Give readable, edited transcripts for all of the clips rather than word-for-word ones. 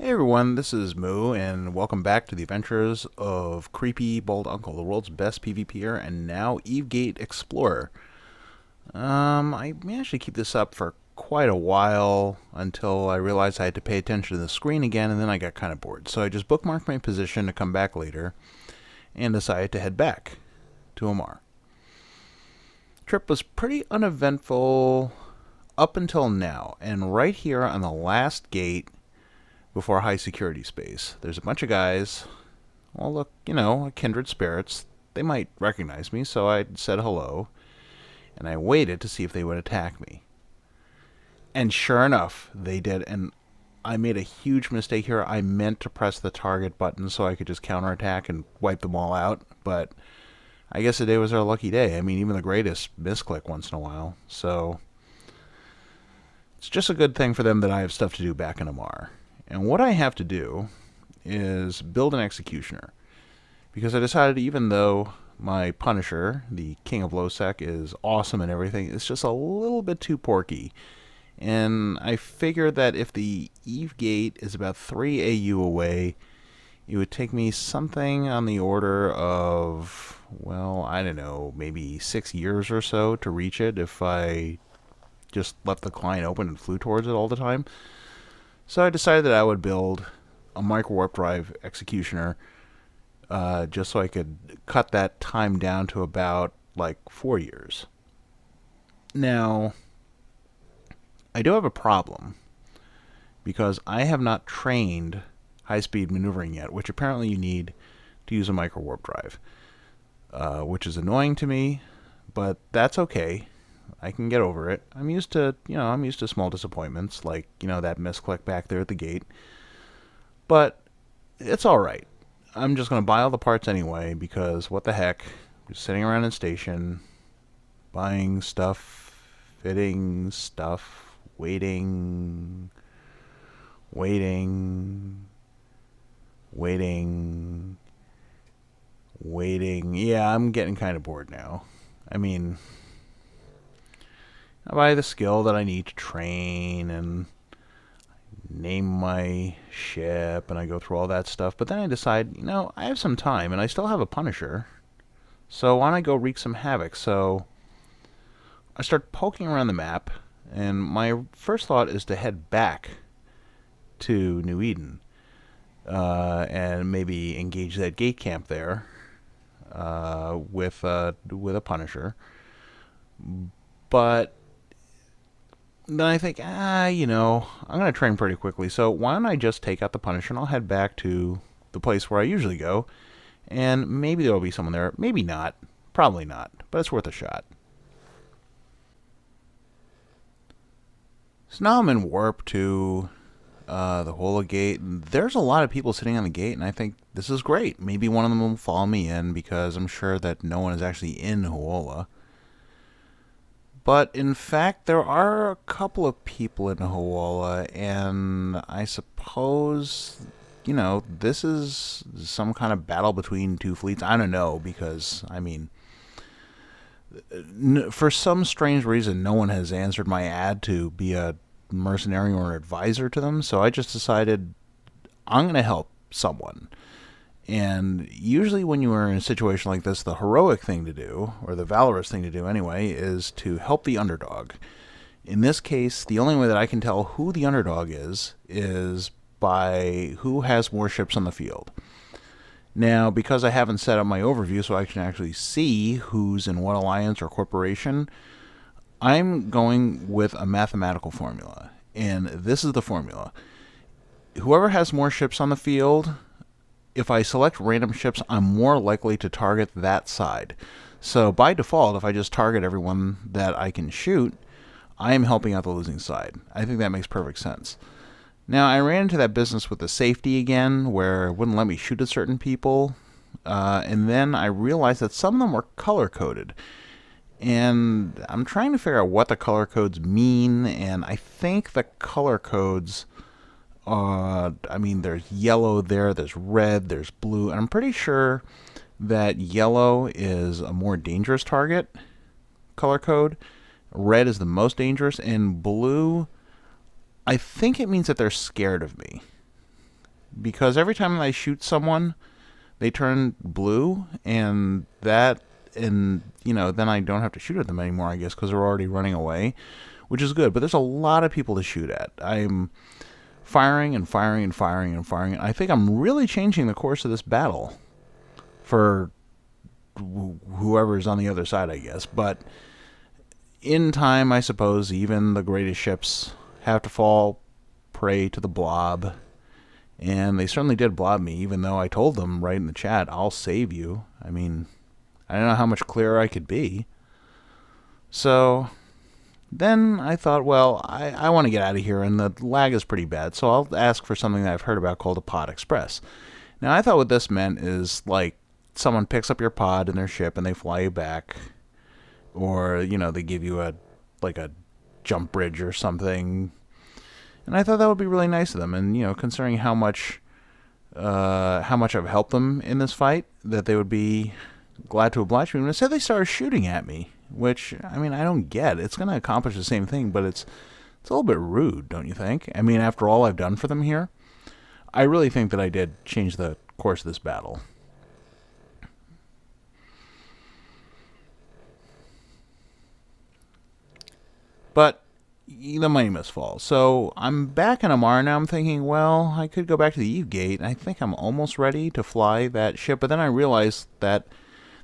Hey everyone, this is Moo, and welcome back to the adventures of Creepy Bald Uncle, the world's best PvPer, and now Eve Gate Explorer. I managed to keep this up for quite a while until I realized I had to pay attention to the screen again, and then I got kind of bored. So I just bookmarked my position to come back later, and decided to head back to Omar. Trip was pretty uneventful up until now, and right here on the last gate before high security space, there's a bunch of guys. Well, look, kindred spirits. They might recognize me, so I said hello, and I waited to see if they would attack me. And sure enough, they did, and I made a huge mistake here. I meant to press the target button so I could just counterattack and wipe them all out, but I guess today was their lucky day. I mean, even the greatest misclick once in a while, so it's just a good thing for them that I have stuff to do back in Amar. And what I have to do is build an executioner, because I decided even though my Punisher, the King of lowsec, is awesome and everything, it's just a little bit too porky. And I figured that if the Eve Gate is about 3 AU away, it would take me something on the order of, well, I don't know, maybe 6 years or so to reach it if I just left the client open and flew towards it all the time. So I decided that I would build a micro warp drive executioner just so I could cut that time down to about like 4 years. Now, I do have a problem because I have not trained high-speed maneuvering yet, which apparently you need to use a micro warp drive, which is annoying to me, but that's okay. I can get over it. I'm used to small disappointments, like, that misclick back there at the gate. But it's alright. I'm just going to buy all the parts anyway, because what the heck, just sitting around in station, buying stuff, fitting stuff, waiting. Yeah, I'm getting kind of bored now. I mean, I buy the skill that I need to train and name my ship, and I go through all that stuff. But then I decide, I have some time, and I still have a Punisher. So why don't I go wreak some havoc? So I start poking around the map, and my first thought is to head back to New Eden and maybe engage that gate camp there with a Punisher. But then I think, I'm going to train pretty quickly, so why don't I just take out the Punisher and I'll head back to the place where I usually go, and maybe there will be someone there, maybe not, probably not, but it's worth a shot. So now I'm in warp to the Ola Gate, and there's a lot of people sitting on the gate, and I think this is great. Maybe one of them will follow me in, because I'm sure that no one is actually in Ola. But in fact, there are a couple of people in Hoola, and I suppose, this is some kind of battle between two fleets. I don't know, because, for some strange reason, no one has answered my ad to be a mercenary or an advisor to them, so I just decided I'm going to help someone. And usually when you are in a situation like this, the heroic thing to do, or the valorous thing to do anyway, is to help the underdog. In this case, the only way that I can tell who the underdog is by who has more ships on the field. Now, because I haven't set up my overview so I can actually see who's in what alliance or corporation, I'm going with a mathematical formula. And this is the formula. Whoever has more ships on the field, if I select random ships, I'm more likely to target that side. So by default, if I just target everyone that I can shoot, I am helping out the losing side. I think that makes perfect sense. Now, I ran into that business with the safety again, where it wouldn't let me shoot at certain people. And then I realized that some of them were color-coded. And I'm trying to figure out what the color codes mean, and I think the color codes, there's yellow there, there's red, there's blue, and I'm pretty sure that yellow is a more dangerous target color code, red is the most dangerous, and blue, I think it means that they're scared of me. because every time I shoot someone, they turn blue, and then I don't have to shoot at them anymore, I guess, because they're already running away, which is good. But there's a lot of people to shoot at. I'm firing and firing and firing and firing. I think I'm really changing the course of this battle for whoever's on the other side, I guess. But in time, I suppose, even the greatest ships have to fall prey to the blob. And they certainly did blob me, even though I told them right in the chat, I'll save you. I mean, I don't know how much clearer I could be. So then I thought, well, I want to get out of here, and the lag is pretty bad, so I'll ask for something that I've heard about called a pod express. Now, I thought what this meant is, like, someone picks up your pod in their ship and they fly you back, or, they give you a jump bridge or something. And I thought that would be really nice of them, and, considering how much I've helped them in this fight, that they would be glad to oblige me. And instead they started shooting at me, which, I mean, I don't get. It's going to accomplish the same thing, but it's a little bit rude, don't you think? I mean, after all I've done for them here, I really think that I did change the course of this battle. But the money must fall. So I'm back in Amara now. I'm thinking, well, I could go back to the Eve Gate. I think I'm almost ready to fly that ship. But then I realized that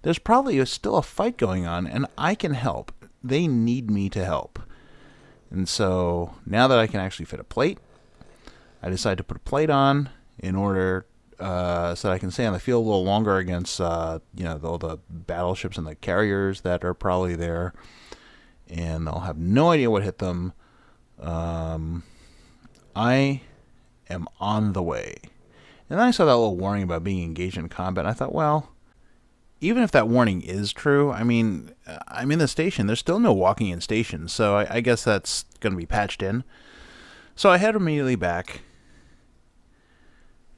there's probably still a fight going on, and I can help. They need me to help. And so now that I can actually fit a plate, I decided to put a plate on in order so that I can stay on the field a little longer against all the battleships and the carriers that are probably there. And they'll have no idea what hit them. I am on the way. And then I saw that little warning about being engaged in combat, and I thought, well, even if that warning is true, I mean, I'm in the station. There's still no walking in stations, so I guess that's going to be patched in. So I head immediately back,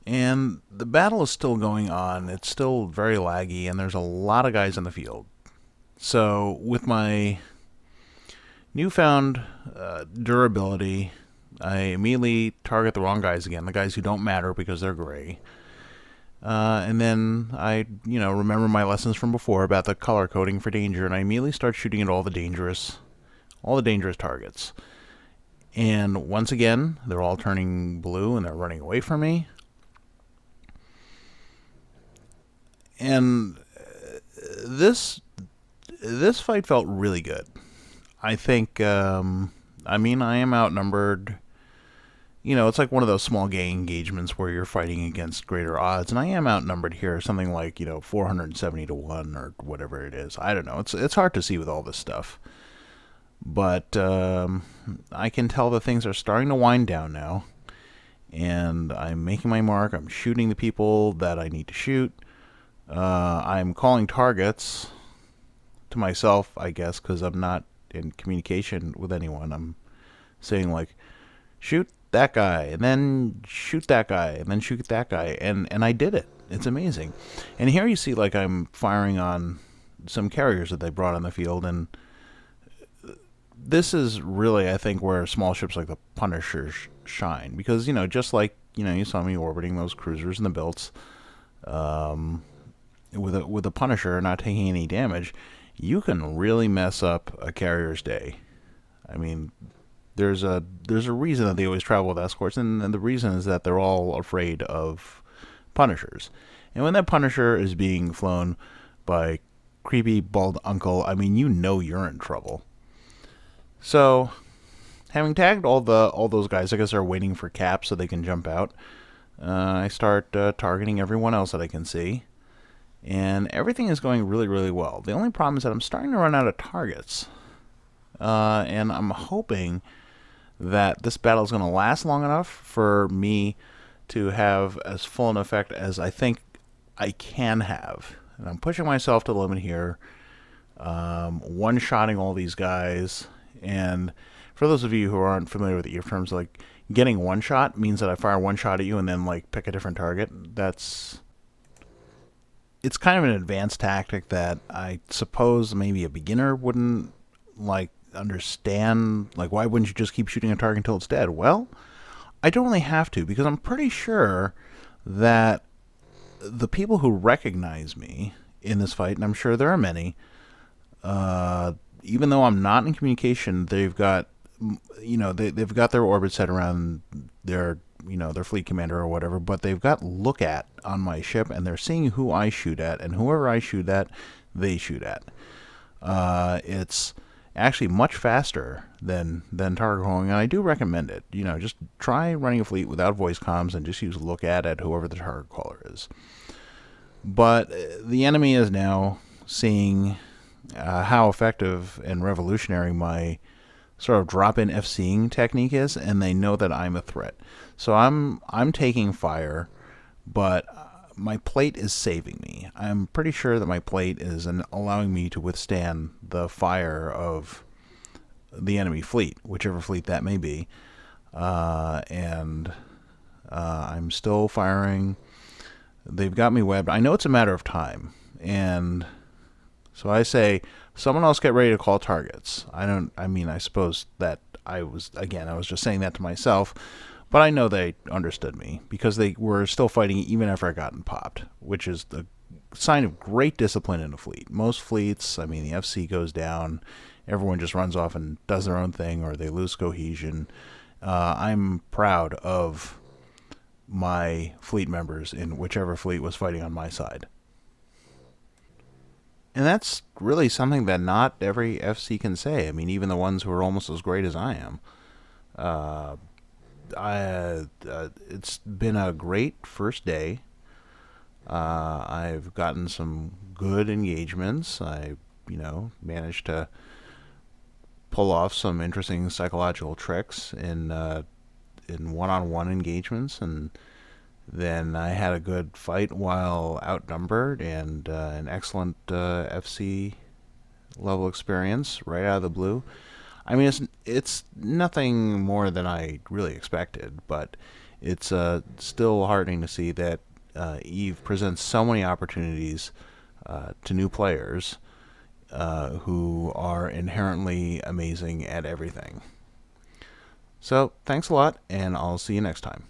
and the battle is still going on. It's still very laggy, and there's a lot of guys in the field. So with my newfound durability, I immediately target the wrong guys again, the guys who don't matter because they're gray. And then I, remember my lessons from before about the color coding for danger, and I immediately start shooting at all the dangerous targets. And once again, they're all turning blue and they're running away from me. And this fight felt really good. I think, I am outnumbered. It's like one of those small gang engagements where you're fighting against greater odds, and I am outnumbered here, something like, 470 to 1 or whatever it is. I don't know. It's hard to see with all this stuff. But I can tell that things are starting to wind down now, and I'm making my mark. I'm shooting the people that I need to shoot. I'm calling targets to myself, I guess, because I'm not in communication with anyone. I'm saying, like, shoot that guy, and then shoot that guy, and then shoot that guy, and I did it. It's amazing. And here you see, like, I'm firing on some carriers that they brought on the field, and this is really, I think, where small ships like the Punisher shine, because, just like, you saw me orbiting those cruisers and the Bilts, with a Punisher not taking any damage, you can really mess up a carrier's day. I mean, there's a reason that they always travel with escorts, and the reason is that they're all afraid of Punishers. And when that Punisher is being flown by creepy bald uncle, I mean, you're in trouble. So, having tagged all those guys, I guess they're waiting for caps so they can jump out. I start targeting everyone else that I can see. And everything is going really, really well. The only problem is that I'm starting to run out of targets. And I'm hoping that this battle is going to last long enough for me to have as full an effect as I think I can have. And I'm pushing myself to the limit here. One-shotting all these guys. And for those of you who aren't familiar with the EVE terms, like, getting one shot means that I fire one shot at you and then, like, pick a different target. It's kind of an advanced tactic that I suppose maybe a beginner wouldn't, like, understand. Like, why wouldn't you just keep shooting a target until it's dead? Well, I don't really have to, because I'm pretty sure that the people who recognize me in this fight, and I'm sure there are many, even though I'm not in communication, they've got, they've got their orbit set around their, their fleet commander or whatever, but they've got look at on my ship, and they're seeing who I shoot at, and whoever I shoot at, they shoot at. It's actually much faster than target calling, and I do recommend it. Just try running a fleet without voice comms and just use look at whoever the target caller is. But the enemy is now seeing how effective and revolutionary my sort of drop-in FCing technique is, and they know that I'm a threat. So I'm taking fire, but my plate is saving me. I'm pretty sure that my plate is allowing me to withstand the fire of the enemy fleet, whichever fleet that may be. And I'm still firing. They've got me webbed. I know it's a matter of time. And so I say, someone else get ready to call targets. I suppose that I was just saying that to myself, but I know they understood me because they were still fighting even after I gotten popped, which is the sign of great discipline in a fleet. Most fleets, the FC goes down, everyone just runs off and does their own thing, or they lose cohesion. I'm proud of my fleet members in whichever fleet was fighting on my side. And that's really something that not every FC can say. Even the ones who are almost as great as I am. It's been a great first day. I've gotten some good engagements. I, managed to pull off some interesting psychological tricks in one-on-one engagements, and then I had a good fight while outnumbered, and an excellent FC level experience right out of the blue. It's nothing more than I really expected, but it's still heartening to see that Eve presents so many opportunities to new players who are inherently amazing at everything. So, thanks a lot, and I'll see you next time.